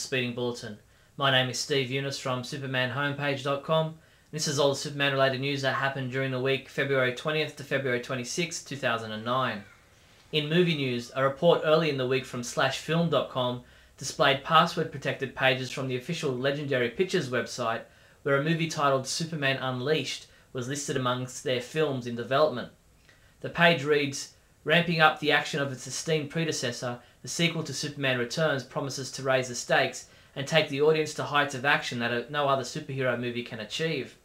Speeding Bulletin. My name is Steve Younis from supermanhomepage.com. This is all the Superman related news that happened during the week February 20th to February 26th, 2009. In movie news, a report early in the week from slashfilm.com displayed password protected pages from the official Legendary Pictures website where a movie titled Superman Unleashed was listed amongst their films in development. The page reads, "Ramping up the action of its esteemed predecessor, the sequel to Superman Returns promises to raise the stakes and take the audience to heights of action that no other superhero movie can achieve."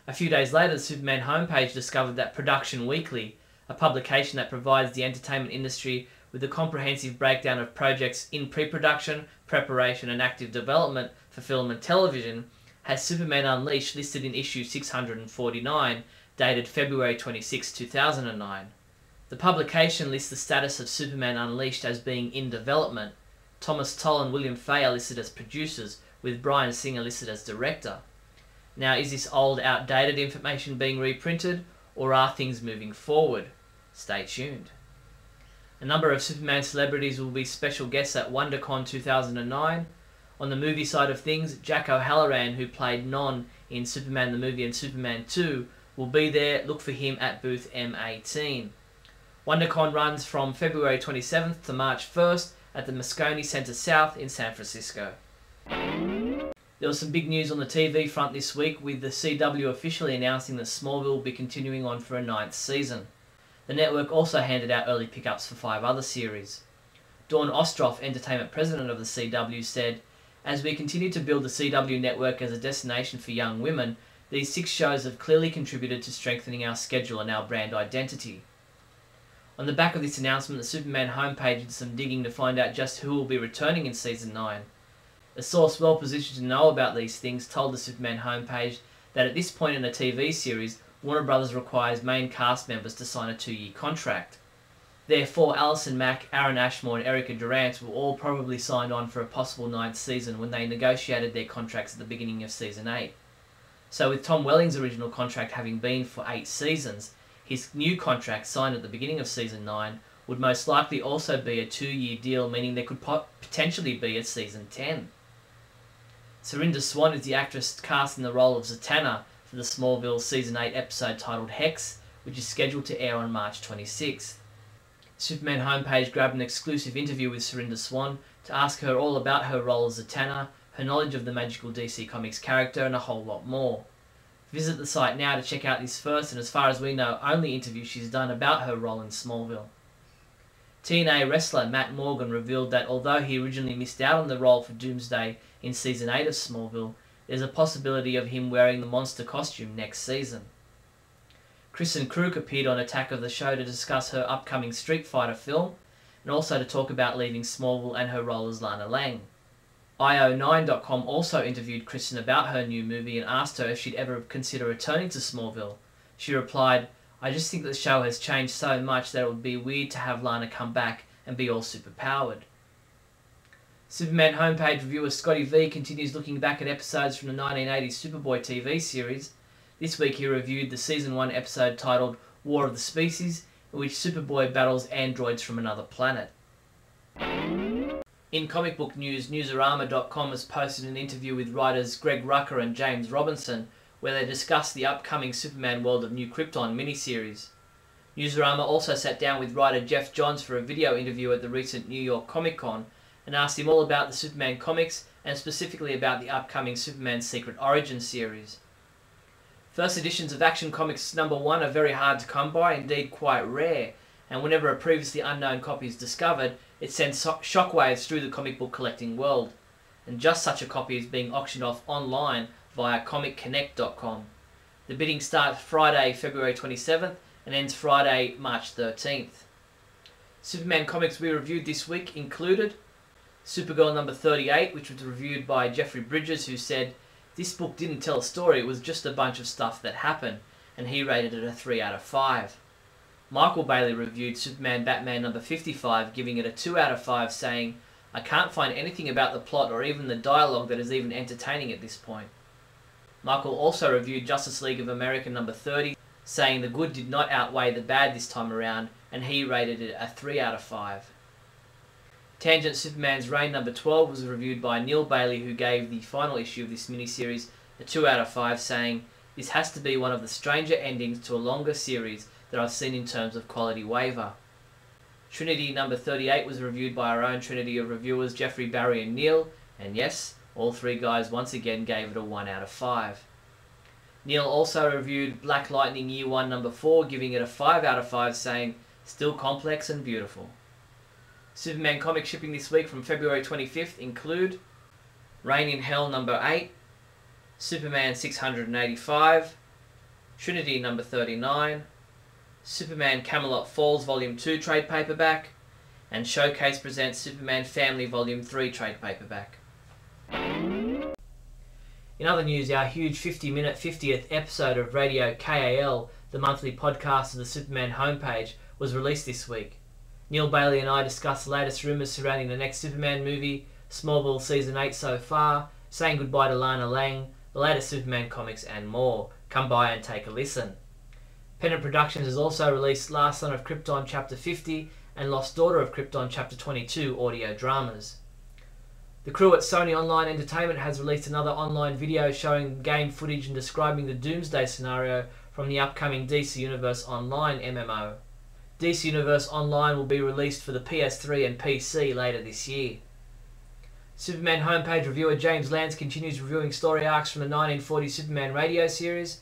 A few days later, the Superman homepage discovered that Production Weekly, a publication that provides the entertainment industry with a comprehensive breakdown of projects in pre-production, preparation and active development for film and television, has Superman Unleashed listed in issue 649, dated February 26, 2009. The publication lists the status of Superman Unleashed as being in development. Thomas Toll and William Fay are listed as producers, with Bryan Singer listed as director. Now, is this old, outdated information being reprinted, or are things moving forward? Stay tuned. A number of Superman celebrities will be special guests at WonderCon 2009. On the movie side of things, Jack O'Halloran, who played Non in Superman the Movie and Superman 2, will be there. Look for him at booth M18. WonderCon runs from February 27th to March 1st at the Moscone Center South in San Francisco. There was some big news on the TV front this week, with the CW officially announcing that Smallville will be continuing on for a 9th season. The network also handed out early pickups for 5 other series. Dawn Ostroff, entertainment president of the CW, said, "As we continue to build the CW network as a destination for young women, these 6 shows have clearly contributed to strengthening our schedule and our brand identity." On the back of this announcement, the Superman homepage did some digging to find out just who will be returning in Season 9. A source well positioned to know about these things told the Superman homepage that at this point in a TV series, Warner Bros. Requires main cast members to sign a 2-year contract. Therefore, Allison Mack, Aaron Ashmore and Erica Durant will all probably sign on for a possible 9th season when they negotiated their contracts at the beginning of Season 8. So with Tom Welling's original contract having been for 8 seasons, his new contract signed at the beginning of Season 9 would most likely also be a 2-year deal, meaning there could potentially be a Season 10. Surinder Swan is the actress cast in the role of Zatanna for the Smallville Season 8 episode titled Hex, which is scheduled to air on March 26th. Superman homepage grabbed an exclusive interview with Surinder Swan to ask her all about her role as Zatanna, her knowledge of the magical DC Comics character, and a whole lot more. Visit the site now to check out this first and, as far as we know, only interview she's done about her role in Smallville. TNA wrestler Matt Morgan revealed that although he originally missed out on the role for Doomsday in Season 8 of Smallville, there's a possibility of him wearing the monster costume next season. Kristen Kruk appeared on Attack of the Show to discuss her upcoming Street Fighter film, and also to talk about leaving Smallville and her role as Lana Lang. IO9.com also interviewed Kristen about her new movie and asked her if she'd ever consider returning to Smallville. She replied, "I just think the show has changed so much that it would be weird to have Lana come back and be all superpowered." Superman homepage reviewer Scotty V continues looking back at episodes from the 1980s Superboy TV series. This week he reviewed the Season 1 episode titled War of the Species, in which Superboy battles androids from another planet. In comic book news, Newsarama.com has posted an interview with writers Greg Rucka and James Robinson, where they discuss the upcoming Superman World of New Krypton miniseries. Newsarama also sat down with writer Jeff Johns for a video interview at the recent New York Comic Con and asked him all about the Superman comics and specifically about the upcoming Superman Secret Origin series. First editions of Action Comics #1 are very hard to come by, indeed quite rare, and whenever a previously unknown copy is discovered, it sends shockwaves through the comic book collecting world. And just such a copy is being auctioned off online via ComicConnect.com. The bidding starts Friday, February 27th and ends Friday, March 13th. Superman comics we reviewed this week included Supergirl number 38, which was reviewed by Jeffrey Bridges, who said, "This book didn't tell a story, it was just a bunch of stuff that happened," and he rated it a 3 out of 5. Michael Bailey reviewed Superman Batman number 55, giving it a 2 out of 5, saying, "I can't find anything about the plot or even the dialogue that is even entertaining at this point." Michael also reviewed Justice League of America number 30, saying the good did not outweigh the bad this time around, and he rated it a 3 out of 5. Tangent Superman's Reign number 12 was reviewed by Neal Bailey, who gave the final issue of this miniseries a 2 out of 5, saying, "This has to be one of the stranger endings to a longer series that I've seen in terms of quality waiver." Trinity number 38 was reviewed by our own Trinity of reviewers Jeffrey, Barry and Neil, and yes, all three guys once again gave it a 1 out of 5. Neil also reviewed Black Lightning Year 1 number 4, giving it a 5 out of 5, saying, "Still complex and beautiful." Superman comic shipping this week from February 25th include Reign in Hell number 8, Superman 685, Trinity number 39, Superman Camelot Falls Volume 2 trade paperback, and Showcase presents Superman Family Volume 3 trade paperback. In other news, our huge 50-minute 50th episode of Radio KAL, the monthly podcast of the Superman homepage, was released this week. Neal Bailey and I discussed the latest rumours surrounding the next Superman movie, Smallville Season 8 so far, saying goodbye to Lana Lang, the latest Superman comics and more. Come by and take a listen. Pennant Productions has also released Last Son of Krypton Chapter 50 and Lost Daughter of Krypton Chapter 22 audio dramas. The crew at Sony Online Entertainment has released another online video showing game footage and describing the Doomsday scenario from the upcoming DC Universe Online MMO. DC Universe Online will be released for the PS3 and PC later this year. Superman homepage reviewer James Lance continues reviewing story arcs from the 1940 Superman radio series.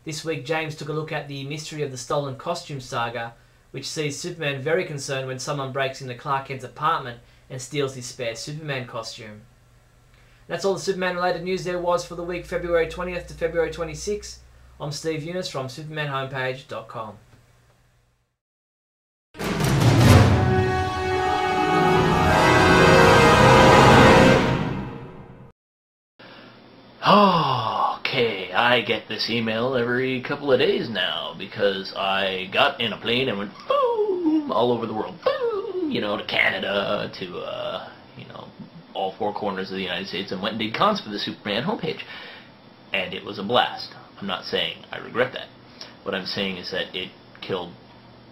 This week James took a look at the Mystery of the Stolen Costume saga, which sees Superman very concerned when someone breaks into Clark Kent's apartment and steals his spare Superman costume. That's all the Superman related news there was for the week February 20th to February 26th. I'm Steve Younis from supermanhomepage.com. Okay, I get this email every couple of days now because I got in a plane and went boom all over the world. Boom, to Canada, to, all four corners of the United States, and went and did cons for the Superman homepage. And it was a blast. I'm not saying I regret that. What I'm saying is that it killed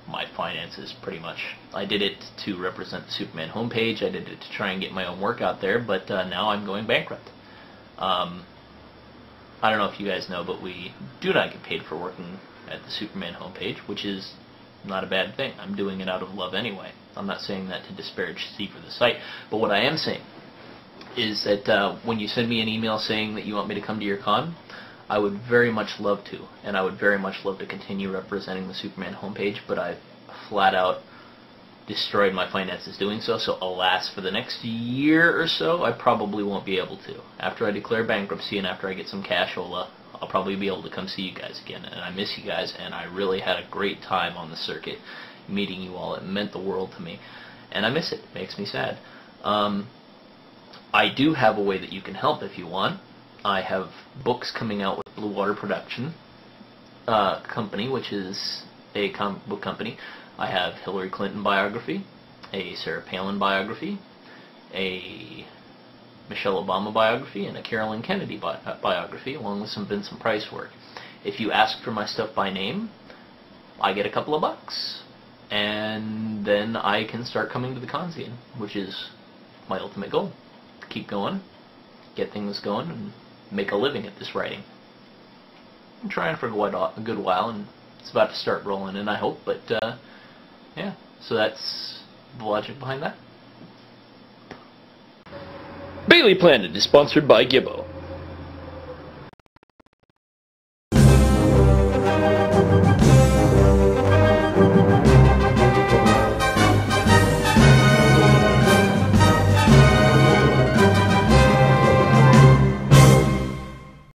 my finances pretty much. I did it to represent the Superman homepage. I did it to try and get my own work out there, but now I'm going bankrupt. I don't know if you guys know, but we do not get paid for working at the Superman homepage, which is not a bad thing. I'm doing it out of love anyway. I'm not saying that to disparage Steve or the site, but what I am saying is that when you send me an email saying that you want me to come to your con, I would very much love to, and I would very much love to continue representing the Superman homepage, but I've flat out destroyed my finances doing so, so alas, for the next year or so, I probably won't be able to. After I declare bankruptcy and after I get some cashola, I'll probably be able to come see you guys again, and I miss you guys, and I really had a great time on the circuit meeting you all. It meant the world to me, and I miss it. It makes me sad. I do have a way that you can help if you want. I have books coming out with Blue Water Production Company, which is a comic book company. I have Hillary Clinton biography, a Sarah Palin biography, a Michelle Obama biography, and a Carolyn Kennedy biography, along with some Vincent Price work. If you ask for my stuff by name, I get a couple of bucks, and then I can start coming to the con scene, which is my ultimate goal. To keep going, get things going, and make a living at this writing. I'm trying for a good while, and it's about to start rolling in, I hope, but yeah, so that's the logic behind that. Bailey Planet is sponsored by Gibbo.